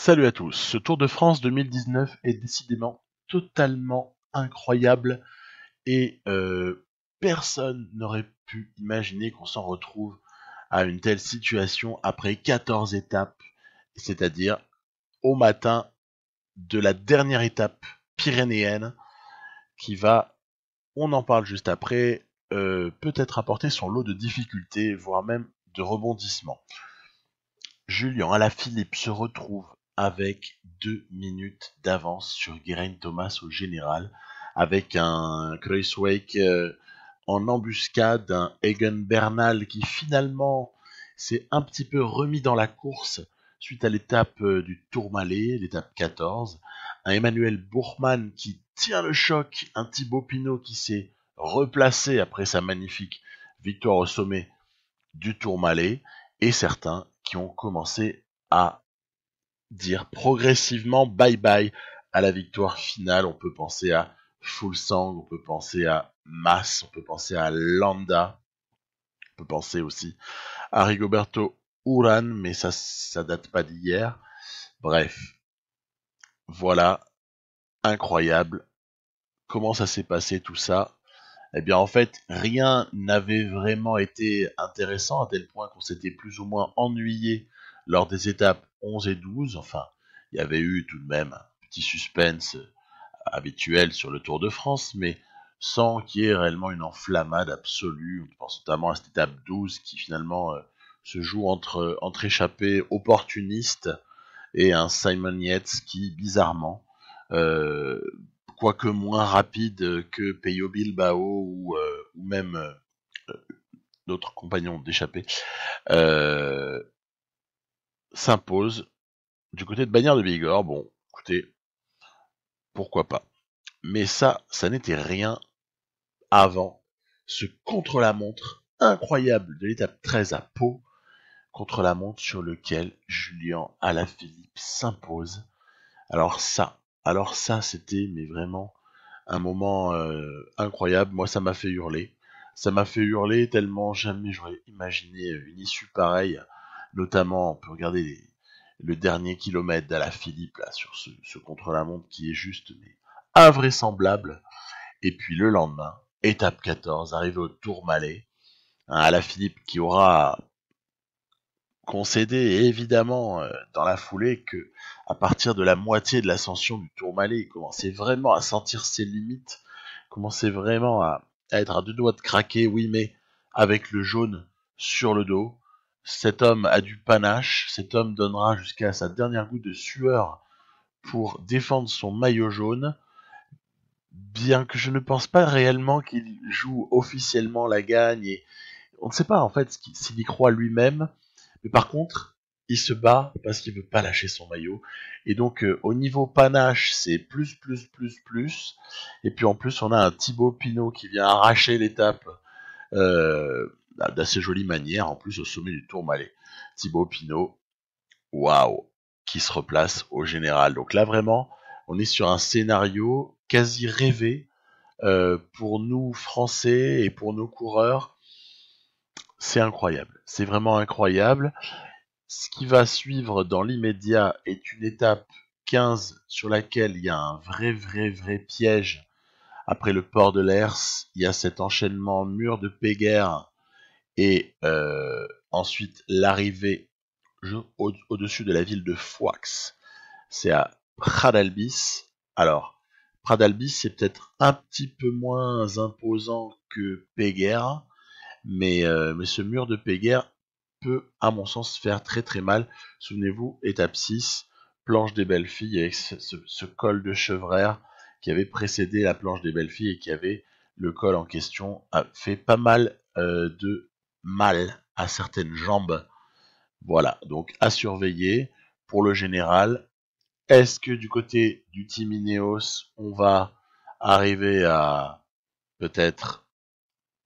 Salut à tous, ce Tour de France 2019 est décidément totalement incroyable et personne n'aurait pu imaginer qu'on s'en retrouve à une telle situation après 14 étapes, c'est-à-dire au matin de la dernière étape pyrénéenne qui va, on en parle juste après, peut-être apporter son lot de difficultés, voire même de rebondissements. Julien Alaphilippe se retrouve avec 2 minutes d'avance sur Geraint Thomas au général, avec un Kruijswijk en embuscade, un Egan Bernal qui finalement s'est un petit peu remis dans la course suite à l'étape du Tourmalet, l'étape 14, un Emmanuel Buchmann qui tient le choc, un Thibaut Pinot qui s'est replacé après sa magnifique victoire au sommet du Tourmalet, et certains qui ont commencé à dire progressivement bye bye à la victoire finale. On peut penser à Fuglsang, on peut penser à Mas, on peut penser à Landa, on peut penser aussi à Rigoberto Urán, mais ça date pas d'hier. Bref, voilà, incroyable. Comment ça s'est passé tout ça? Eh bien, en fait, rien n'avait vraiment été intéressant, à tel point qu'on s'était plus ou moins ennuyé lors des étapes 11 et 12. Enfin, il y avait eu tout de même un petit suspense habituel sur le Tour de France, mais sans qu'il y ait réellement une enflammade absolue. On pense notamment à cette étape 12 qui finalement se joue entre échappés opportunistes et un Simon Yates qui, bizarrement, euh, quoique moins rapide que Peyo Bilbao ou même d'autres compagnons d'échappée, euh, s'impose du côté de Bagnères de Bigorre. Bon, écoutez, pourquoi pas. Mais ça n'était rien avant ce contre-la-montre incroyable de l'étape 13 à Pau, contre-la-montre sur lequel Julien Alaphilippe s'impose. Alors ça, c'était mais vraiment un moment incroyable. Moi, ça m'a fait hurler. Ça m'a fait hurler tellement jamais j'aurais imaginé une issue pareille. Notamment, on peut regarder le dernier kilomètre d'Alaphilippe là sur ce contre-la-montre qui est juste mais invraisemblable. Et puis le lendemain, étape 14, arrivé au Tourmalet, Alaphilippe qui aura concédé évidemment dans la foulée que à partir de la moitié de l'ascension du Tourmalet, il commençait vraiment à sentir ses limites, commençait vraiment à être à deux doigts de craquer, oui, mais avec le jaune sur le dos. Cet homme a du panache, cet homme donnera jusqu'à sa dernière goutte de sueur pour défendre son maillot jaune, bien que je ne pense pas réellement qu'il joue officiellement la gagne, et on ne sait pas en fait s'il y croit lui-même, mais par contre, il se bat parce qu'il veut pas lâcher son maillot. Et donc, au niveau panache, c'est plus, plus, plus, plus. Et puis en plus, on a un Thibaut Pinot qui vient arracher l'étape d'assez jolie manière, en plus au sommet du Tourmalet. Thibaut Pinot, waouh, qui se replace au général. Donc là, vraiment, on est sur un scénario quasi rêvé pour nous, Français, et pour nos coureurs. C'est incroyable. C'est vraiment incroyable. Ce qui va suivre dans l'immédiat est une étape 15 sur laquelle il y a un vrai piège. Après le port de l'Hers, il y a cet enchaînement mur de Péguerre et ensuite l'arrivée au-dessus de la ville de Foix. C'est à Pradalbis. Alors, Pradalbis, c'est peut-être un petit peu moins imposant que Péguerre, mais ce mur de Péguerre peut, à mon sens, faire très très mal. Souvenez-vous, étape 6, planche des belles filles, avec ce col de Chevraire qui avait précédé la planche des belles filles et qui avait le col en question, a fait pas mal de mal à certaines jambes. Voilà, donc à surveiller. Pour le général, est-ce que du côté du team Ineos, on va arriver à peut-être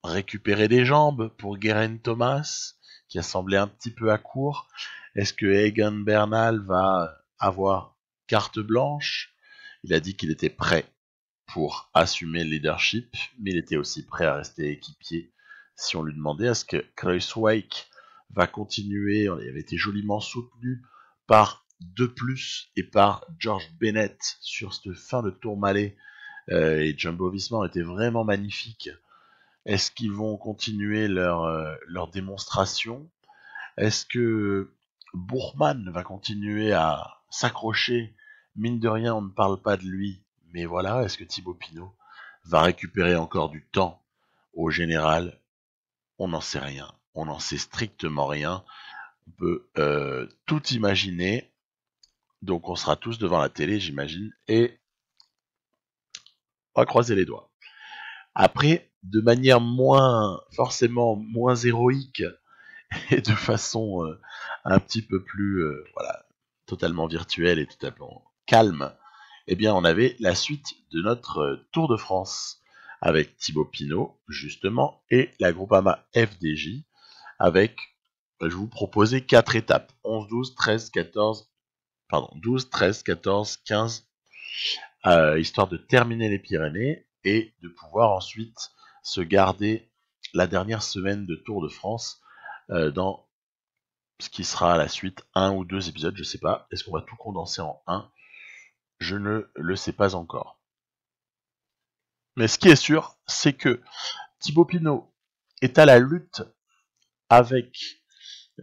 récupérer des jambes pour Geraint Thomas, qui a semblé un petit peu à court? Est-ce que Egan Bernal va avoir carte blanche? Il a dit qu'il était prêt pour assumer le leadership, mais il était aussi prêt à rester équipier si on lui demandait. Est-ce que Kruijswijk va continuer? Il avait été joliment soutenu par de plus et par George Bennett sur cette fin de Tourmalet et Jumbo-Visma était vraiment magnifique. Est-ce qu'ils vont continuer leur démonstration? Est-ce que Bourman va continuer à s'accrocher? Mine de rien, on ne parle pas de lui, mais voilà, est-ce que Thibaut Pinot va récupérer encore du temps au général? On n'en sait rien, on n'en sait strictement rien. On peut tout imaginer, donc on sera tous devant la télé, j'imagine, et on va croiser les doigts. Après, de manière forcément moins héroïque et de façon un petit peu plus, voilà, totalement virtuelle et totalement calme, eh bien, on avait la suite de notre Tour de France avec Thibaut Pinot, justement, et la Groupama FDJ, avec, je vous proposais 4 étapes, 11, 12, 13, 14, pardon, 12, 13, 14, 15, histoire de terminer les Pyrénées et de pouvoir ensuite se garder la dernière semaine de Tour de France dans ce qui sera à la suite, 1 ou 2 épisodes, je sais pas. Est-ce qu'on va tout condenser en 1? Je ne le sais pas encore. Mais ce qui est sûr, c'est que Thibaut Pinot est à la lutte avec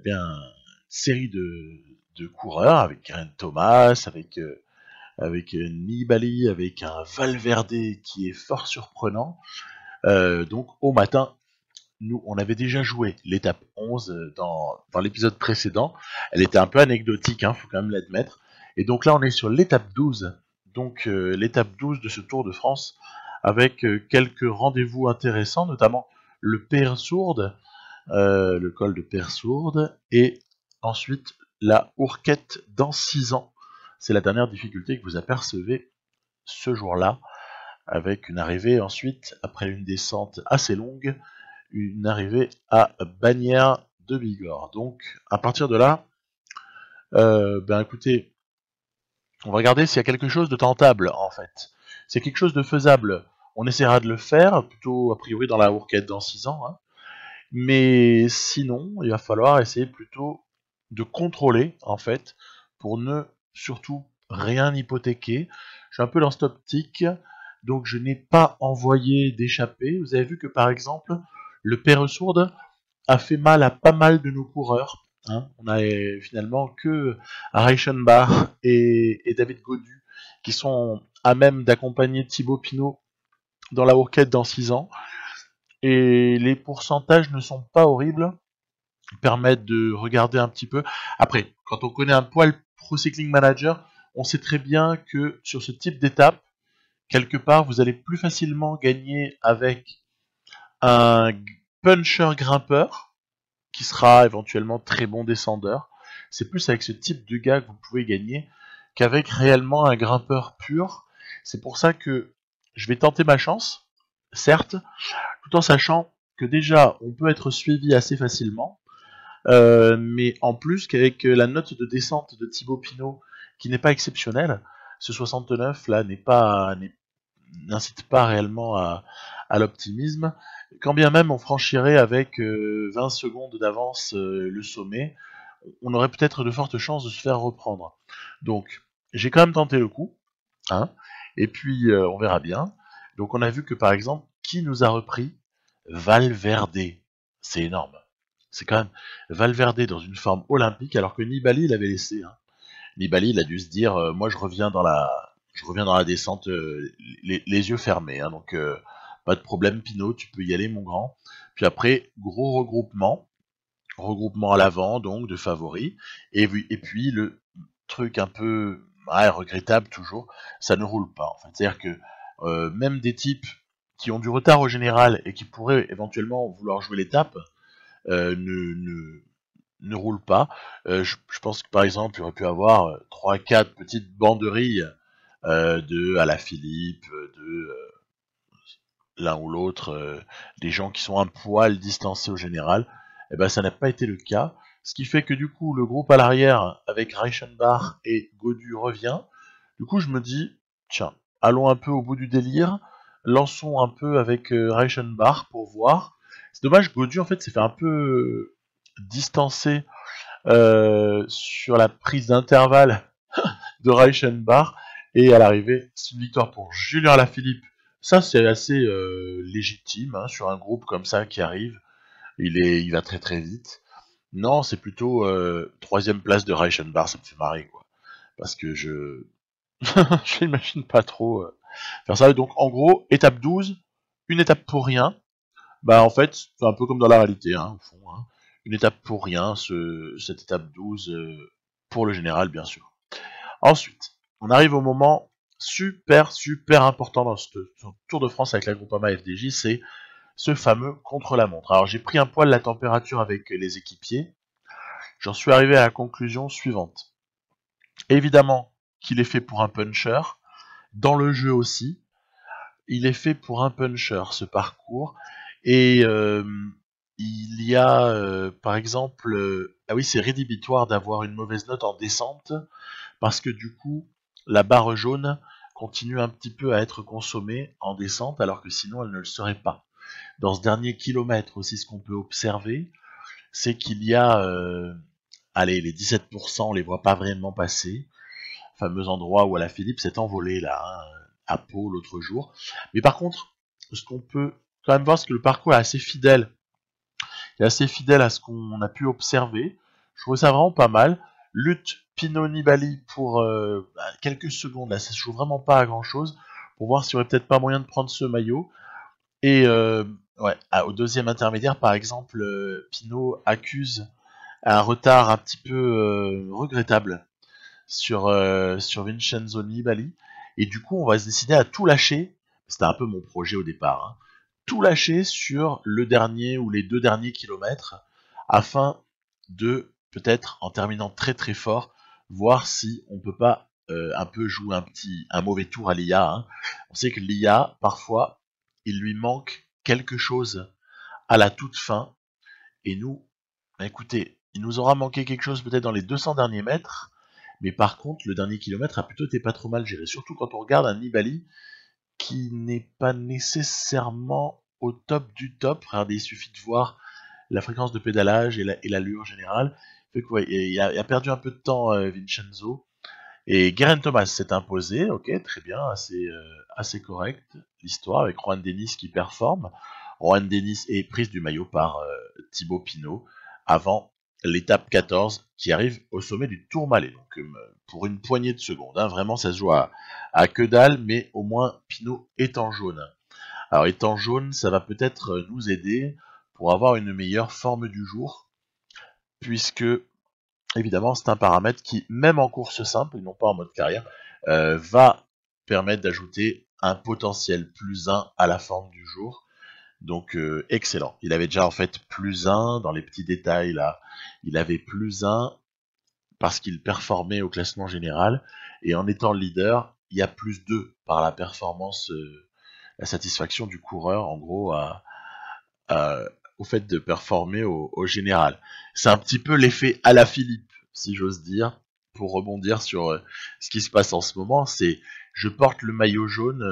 une série de coureurs, avec Geraint Thomas, avec Nibali, avec un Valverde qui est fort surprenant. Donc au matin, nous, on avait déjà joué l'étape 11 dans l'épisode précédent. Elle était un peu anecdotique, faut quand même l'admettre. Et donc là, on est sur l'étape 12. Donc l'étape 12 de ce Tour de France, avec quelques rendez-vous intéressants, notamment le Peyresourde, le col de Peyresourde, et ensuite la Ourquette dans 6 ans. C'est la dernière difficulté que vous apercevez ce jour-là, avec une arrivée ensuite, après une descente assez longue, une arrivée à Bagnères de Bigorre. Donc, à partir de là, écoutez, on va regarder s'il y a quelque chose de tentable, en fait. C'est quelque chose de faisable. On essaiera de le faire, plutôt a priori dans la Ourquette dans 6 ans. Mais sinon, il va falloir essayer plutôt de contrôler, en fait, pour ne surtout rien hypothéquer. Je suis un peu dans cette optique, donc je n'ai pas envoyé d'échappée. Vous avez vu que, par exemple, le Peyresourde a fait mal à pas mal de nos coureurs. On a finalement que Reichenbach et David Gaudu qui sont à même d'accompagner Thibaut Pinot dans la Ourquette dans 6 ans. Et les pourcentages ne sont pas horribles, ils permettent de regarder un petit peu. Après, quand on connaît un poil Pro Cycling Manager, on sait très bien que sur ce type d'étape, quelque part, vous allez plus facilement gagner avec un puncher grimpeur, qui sera éventuellement très bon descendeur. C'est plus avec ce type de gars que vous pouvez gagner qu'avec réellement un grimpeur pur. C'est pour ça que je vais tenter ma chance, certes, tout en sachant que déjà on peut être suivi assez facilement, mais en plus qu'avec la note de descente de Thibaut Pinot qui n'est pas exceptionnelle, ce 69 là n'incite pas réellement à l'optimisme, quand bien même on franchirait avec 20 secondes d'avance le sommet, on aurait peut-être de fortes chances de se faire reprendre. Donc j'ai quand même tenté le coup, et puis on verra bien. Donc on a vu que par exemple, qui nous a repris? Valverde. C'est énorme. C'est quand même Valverde dans une forme olympique, alors que Nibali l'avait laissé. Nibali, il a dû se dire, moi je reviens dans la descente les yeux fermés. Donc pas de problème, Pinot, tu peux y aller, mon grand. Puis après, gros regroupement à l'avant, donc de favoris. Et puis le truc un peu regrettable toujours, ça ne roule pas. En fait. C'est-à-dire que même des types qui ont du retard au général et qui pourraient éventuellement vouloir jouer l'étape ne roulent pas. Je pense que par exemple, il y aurait pu avoir 3-4 petites banderilles de Alaphilippe, de l'un ou l'autre, des gens qui sont un poil distancés au général. Et ben ça n'a pas été le cas. Ce qui fait que du coup, le groupe à l'arrière, avec Reichenbach et Gaudu revient. Du coup, je me dis, tiens, allons un peu au bout du délire, lançons un peu avec Reichenbach pour voir. C'est dommage, Gaudu en fait s'est fait un peu distancer sur la prise d'intervalle de Reichenbach. Et à l'arrivée, c'est une victoire pour Julien Alaphilippe. Ça, c'est assez légitime hein, sur un groupe comme ça qui arrive. Il va très très vite. Non, c'est plutôt troisième place de Reichenbach, ça me fait marrer quoi. Parce que je l'imagine pas trop faire ça. Donc en gros, étape 12, une étape pour rien. Bah en fait, c'est un peu comme dans la réalité, hein, au fond. Hein. Une étape pour rien, cette étape 12 pour le général, bien sûr. Ensuite, on arrive au moment super important dans ce Tour de France avec la Groupama FDJ, c'est ce fameux contre-la-montre. Alors j'ai pris un poil la température avec les équipiers, j'en suis arrivé à la conclusion suivante. Évidemment qu'il est fait pour un puncher, dans le jeu aussi, il est fait pour un puncher ce parcours, et il y a par exemple, ah oui c'est rédhibitoire d'avoir une mauvaise note en descente, parce que du coup, la barre jaune continue un petit peu à être consommée en descente, alors que sinon elle ne le serait pas. Dans ce dernier kilomètre aussi, ce qu'on peut observer, c'est qu'il y a, allez, les 17%, on les voit pas vraiment passer. Fameux endroit où Alaphilippe s'est envolé là, hein, à Pau l'autre jour. Mais par contre, ce qu'on peut quand même voir, c'est que le parcours est assez fidèle. Il est assez fidèle à ce qu'on a pu observer. Je trouve ça vraiment pas mal. Lutte Pinot-Nibali pour quelques secondes, là ça se joue vraiment pas à grand chose, pour voir s'il y aurait peut-être pas moyen de prendre ce maillot. Et ouais, au deuxième intermédiaire, par exemple, Pinot accuse un retard un petit peu regrettable sur Vincenzo Nibali. Et du coup, on va se décider à tout lâcher. C'était un peu mon projet au départ. Hein, tout lâcher sur le dernier ou les 2 derniers kilomètres afin de, peut-être, en terminant très très fort, voir si on peut pas un peu jouer un mauvais tour à l'IA. Hein. On sait que l'IA, parfois, il lui manque quelque chose à la toute fin. Et nous, bah écoutez, il nous aura manqué quelque chose peut-être dans les 200 derniers mètres, mais par contre, le dernier kilomètre a plutôt été pas trop mal géré. Surtout quand on regarde un Nibali qui n'est pas nécessairement au top du top. Regardez, il suffit de voir la fréquence de pédalage et l'allure générale. Fait que, ouais, il a perdu un peu de temps Vincenzo. Et Geraint Thomas s'est imposé, ok, très bien, assez correct l'histoire avec Juan Dennis qui performe. Juan Dennis est prise du maillot par Thibaut Pinot avant l'étape 14 qui arrive au sommet du Tourmalet. Donc pour une poignée de secondes, hein, vraiment ça se joue à que dalle, mais au moins Pinot est en jaune. Alors étant jaune, ça va peut-être nous aider pour avoir une meilleure forme du jour, puisque évidemment c'est un paramètre qui, même en course simple, et non pas en mode carrière, va permettre d'ajouter un potentiel +1 à la forme du jour. Donc excellent. Il avait déjà en fait +1 dans les petits détails là. Il avait +1 parce qu'il performait au classement général. Et en étant leader, il y a +2 par la performance, la satisfaction du coureur en gros au fait de performer au général. C'est un petit peu l'effet Alaphilippe, si j'ose dire, pour rebondir sur ce qui se passe en ce moment. C'est je porte le maillot jaune,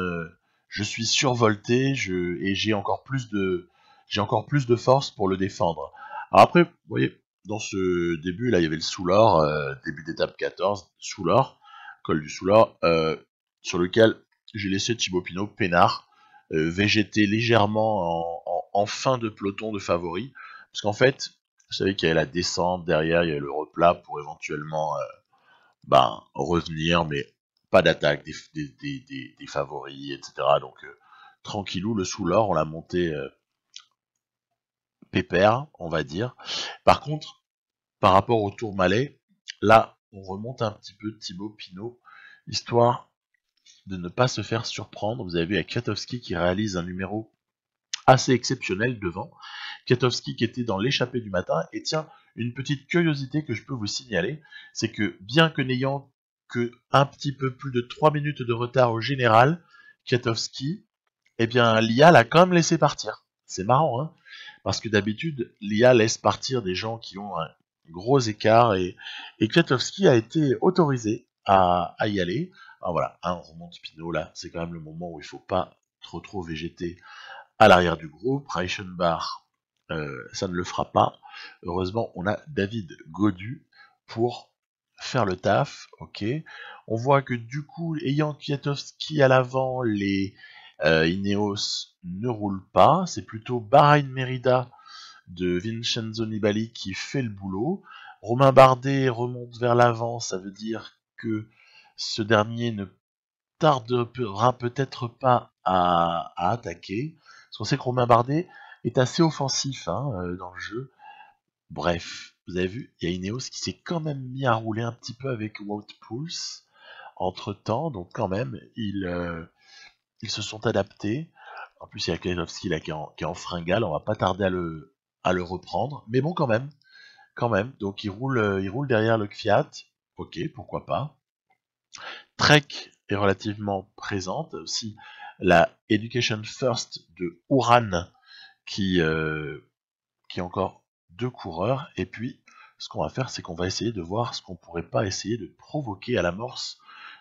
je suis survolté, et j'ai encore plus de force pour le défendre. Alors après, vous voyez, dans ce début là, il y avait le Soulor, début d'étape 14, Soulor, col du Soulor, sur lequel j'ai laissé Thibaut Pinot peinard, végéter légèrement en fin de peloton de favoris, parce qu'en fait, vous savez qu'il y a la descente derrière, il y a le replat pour éventuellement revenir, mais pas d'attaque des favoris, etc. Donc tranquillou, le Soulor, on l'a monté pépère, on va dire. Par contre, par rapport au Tourmalet, là, on remonte un petit peu Thibaut Pinot, histoire de ne pas se faire surprendre. Vous avez vu avec Kwiatkowski qui réalise un numéro assez exceptionnel devant. Kwiatkowski qui était dans l'échappée du matin. Et tiens, une petite curiosité que je peux vous signaler, c'est que bien que n'ayant que un petit peu plus de 3 minutes de retard au général, Kwiatkowski, eh bien l'IA l'a quand même laissé partir. C'est marrant, hein, parce que d'habitude, l'IA laisse partir des gens qui ont un gros écart, et Kwiatkowski a été autorisé à y aller. Alors voilà, hein, on remonte Pinot là, c'est quand même le moment où il faut pas trop végéter à l'arrière du groupe. Reichenbach, ça ne le fera pas. Heureusement, on a David Gaudu pour faire le taf, ok. On voit que du coup, ayant Kwiatkowski à l'avant, les Ineos ne roulent pas. C'est plutôt Bahrain Merida de Vincenzo Nibali qui fait le boulot. Romain Bardet remonte vers l'avant, ça veut dire que ce dernier ne tardera peut-être pas à attaquer. Parce qu'on sait que Romain Bardet est assez offensif dans le jeu. Bref, vous avez vu, il y a Ineos qui s'est quand même mis à rouler un petit peu avec Wout Poels entre temps, donc quand même, ils se sont adaptés. En plus, il y a Kwiatkowski là qui est en fringale, on va pas tarder à le reprendre, mais bon, quand même. Donc il roule derrière le Kvyat, ok, pourquoi pas. Trek est relativement présente, aussi la Education First de Uran qui, qui est encore deux coureurs. Et puis, ce qu'on va faire, c'est qu'on va essayer de voir ce qu'on pourrait pas essayer de provoquer à l'amorce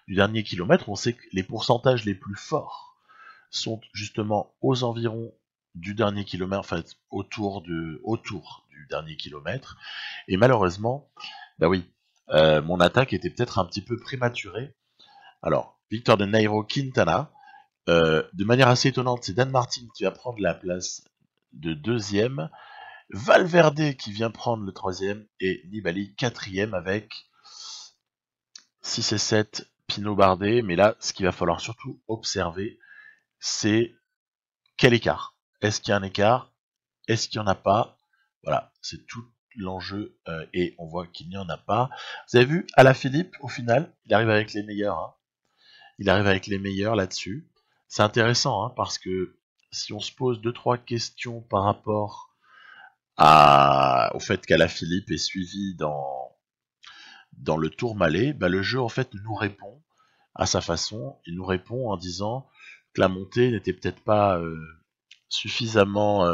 du dernier kilomètre. On sait que les pourcentages les plus forts sont justement aux environs du dernier kilomètre, en fait, autour du dernier kilomètre. Et malheureusement, bah oui, mon attaque était peut-être un petit peu prématurée. Alors, Victor de Nairo Quintana, de manière assez étonnante, c'est Dan Martin qui va prendre la place de deuxième. Valverde qui vient prendre le troisième et Nibali quatrième avec 6 et 7 Pinot Bardet. Mais là, ce qu'il va falloir surtout observer, c'est quel écart. Est-ce qu'il y a un écart? Est-ce qu'il n'y en a pas? Voilà, c'est tout l'enjeu et on voit qu'il n'y en a pas. Vous avez vu, Alaphilippe, au final, il arrive avec les meilleurs. Hein. Il arrive avec les meilleurs là-dessus. C'est intéressant parce que si on se pose 2-3 questions par rapport au fait qu'Alaphilippe est suivi dans le Tourmalet, bah, le jeu en fait nous répond à sa façon. Il nous répond en disant que la montée n'était peut-être pas suffisamment,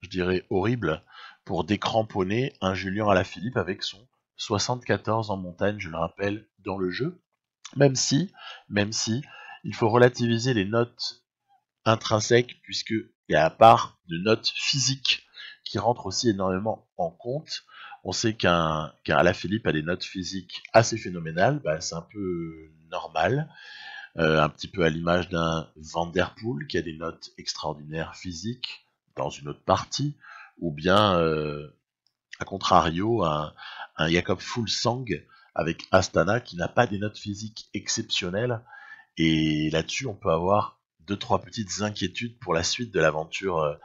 je dirais, horrible pour décramponner un Julien Alaphilippe avec son 74 en montagne, je le rappelle, dans le jeu. Même si, il faut relativiser les notes intrinsèques, puisqu'il y a la part de notes physiques qui rentre aussi énormément en compte. On sait qu'un Alaphilippe a des notes physiques assez phénoménales, bah, c'est un peu normal, un petit peu à l'image d'un Van Der Poel qui a des notes extraordinaires physiques dans une autre partie, ou bien à contrario un Jakob Fuglsang avec Astana qui n'a pas des notes physiques exceptionnelles, et là-dessus on peut avoir deux trois petites inquiétudes pour la suite de l'aventure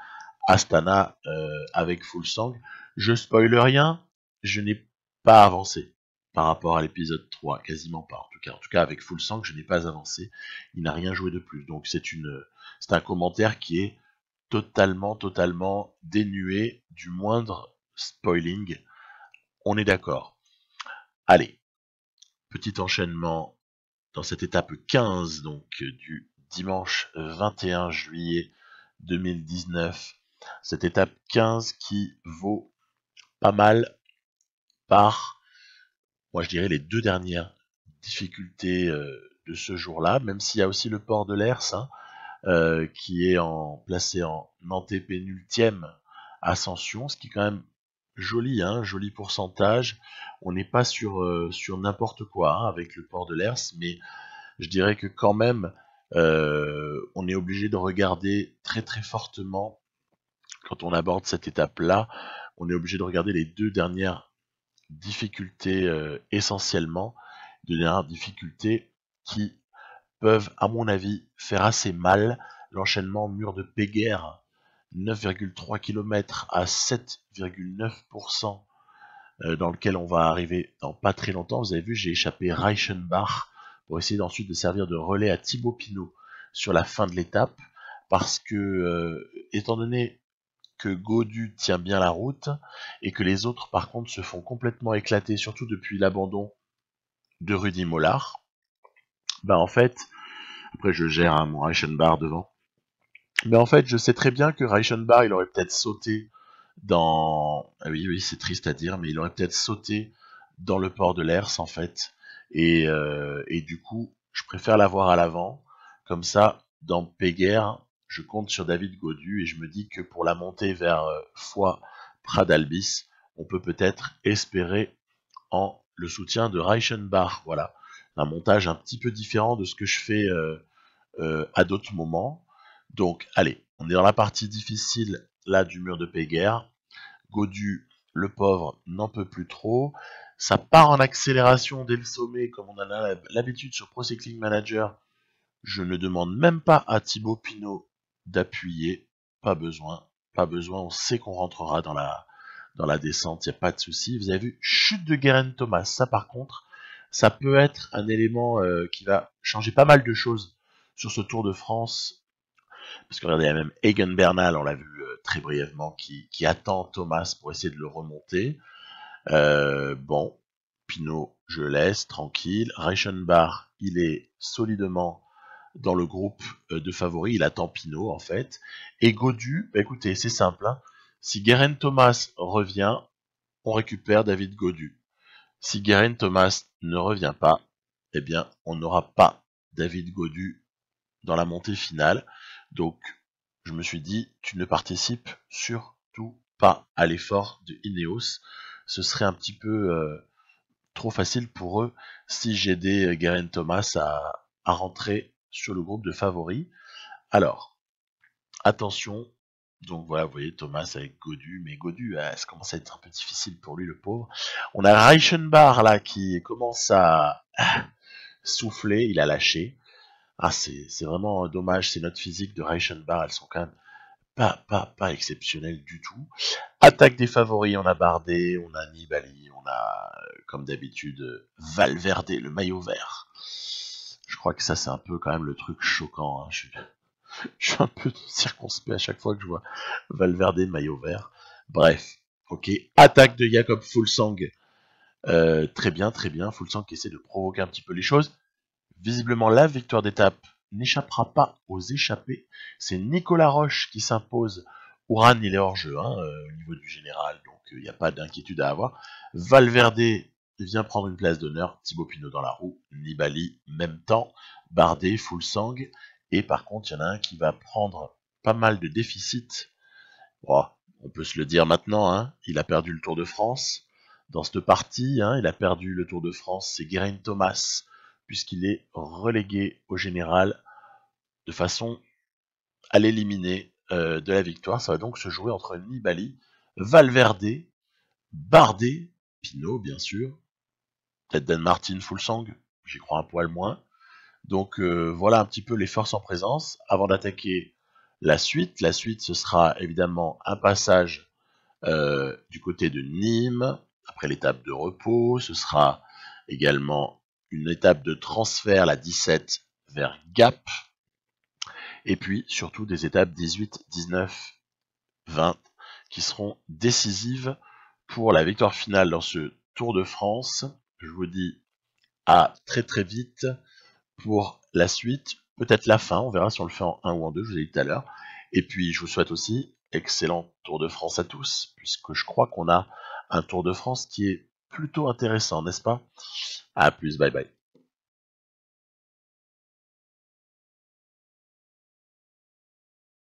Astana avec Fuglsang. Je spoile rien, je n'ai pas avancé par rapport à l'épisode 3, quasiment pas en tout cas. En tout cas avec Fuglsang, je n'ai pas avancé, il n'a rien joué de plus. Donc c'est un commentaire qui est totalement dénué du moindre spoiling. On est d'accord. Allez, petit enchaînement dans cette étape 15 donc du dimanche 21 juillet 2019. Cette étape 15 qui vaut pas mal par, moi je dirais, les deux dernières difficultés de ce jour-là, même s'il y a aussi le port de l'Ers qui est placé en antépénultième ascension, ce qui est quand même joli, joli pourcentage. On n'est pas sur n'importe quoi avec le port de l'Ers, mais je dirais que quand même, on est obligé de regarder très fortement quand on aborde cette étape-là. On est obligé de regarder les deux dernières difficultés essentiellement, deux dernières difficultés qui peuvent, à mon avis, faire assez mal. L'enchaînement mur de Péguerre, 9,3 km à 7,9%, dans lequel on va arriver dans pas très longtemps. Vous avez vu, j'ai échappé Reichenbach pour essayer ensuite de servir de relais à Thibaut Pinot sur la fin de l'étape, parce que, étant donné que Gaudu tient bien la route, et que les autres par contre se font complètement éclater, surtout depuis l'abandon de Rudy Mollard, bah en fait, après je gère mon Reichenbach devant, mais en fait je sais très bien que Reichenbach il aurait peut-être sauté ah oui c'est triste à dire, mais il aurait peut-être sauté dans le port de l'Ers en fait, et du coup je préfère l'avoir à l'avant, comme ça dans Péguerre je compte sur David Gaudu, et je me dis que pour la montée vers Foix Pradalbis on peut peut-être espérer en le soutien de Reichenbach. Voilà, un montage un petit peu différent de ce que je fais à d'autres moments. Donc, allez, on est dans la partie difficile là du mur de Péguerre. Godu, le pauvre, n'en peut plus trop. Ça part en accélération dès le sommet, comme on en a l'habitude sur Pro Cycling Manager. Je ne demande même pas à Thibaut Pinot d'appuyer. Pas besoin, pas besoin. On sait qu'on rentrera dans la descente, il n'y a pas de souci. Vous avez vu, chute de Geraint Thomas. Ça, par contre, ça peut être un élément qui va changer pas mal de choses sur ce Tour de France. Parce que regardez, il y a même Egan Bernal, on l'a vu très brièvement, qui attend Thomas pour essayer de le remonter. Bon, Pinot, je laisse, tranquille. Reichenbach, il est solidement dans le groupe de favoris, il attend Pinot en fait. Et Godu, bah, écoutez, c'est simple, hein. Si Geraint Thomas revient, on récupère David Godu. Si Geraint Thomas ne revient pas, eh bien, on n'aura pas David Godu dans la montée finale. Donc, je me suis dit, tu ne participes surtout pas à l'effort de Ineos. Ce serait un petit peu trop facile pour eux si j'aidais Geraint Thomas à rentrer sur le groupe de favoris. Alors, attention. Donc voilà, vous voyez Thomas avec Godu, mais Godu, ça commence à être un peu difficile pour lui, le pauvre. On a Reichenbach là qui commence à souffler, il a lâché. Ah, c'est vraiment dommage, ces notes physiques de Reichenbach, elles sont quand même pas exceptionnelles du tout. Attaque des favoris, on a Bardet, on a Nibali, on a, comme d'habitude, Valverde, le maillot vert. Je crois que ça, c'est un peu quand même le truc choquant. Hein. Je suis un peu circonspect à chaque fois que je vois Valverde, maillot vert. Bref, ok. Attaque de Jakob Fuglsang. Très bien, très bien. Fuglsang qui essaie de provoquer un petit peu les choses. Visiblement, la victoire d'étape n'échappera pas aux échappés. C'est Nicolas Roche qui s'impose. Uran, il est hors jeu hein, au niveau du général, donc il n'y a pas d'inquiétude à avoir. Valverde vient prendre une place d'honneur. Thibaut Pinot dans la roue. Nibali, même temps. Bardet, Fuglsang. Et par contre, il y en a un qui va prendre pas mal de déficit. Oh, on peut se le dire maintenant, hein, il a perdu le Tour de France. Dans cette partie, hein, il a perdu le Tour de France, c'est Geraint Thomas, puisqu'il est relégué au général de façon à l'éliminer de la victoire. Ça va donc se jouer entre Nibali, Valverde, Bardet, Pinot bien sûr, peut-être Dan Martin, Fuglsang, j'y crois un poil moins. Donc voilà un petit peu les forces en présence. Avant d'attaquer la suite ce sera évidemment un passage du côté de Nîmes, après l'étape de repos. Ce sera également une étape de transfert, la 17, vers Gap. Et puis surtout des étapes 18, 19, 20 qui seront décisives pour la victoire finale dans ce Tour de France. Je vous dis à très très vite pour la suite, peut-être la fin, on verra si on le fait en 1 ou en 2, je vous ai dit tout à l'heure. Et puis je vous souhaite aussi excellent Tour de France à tous, puisque je crois qu'on a un Tour de France qui est plutôt intéressant, n'est-ce pas? À plus, bye bye.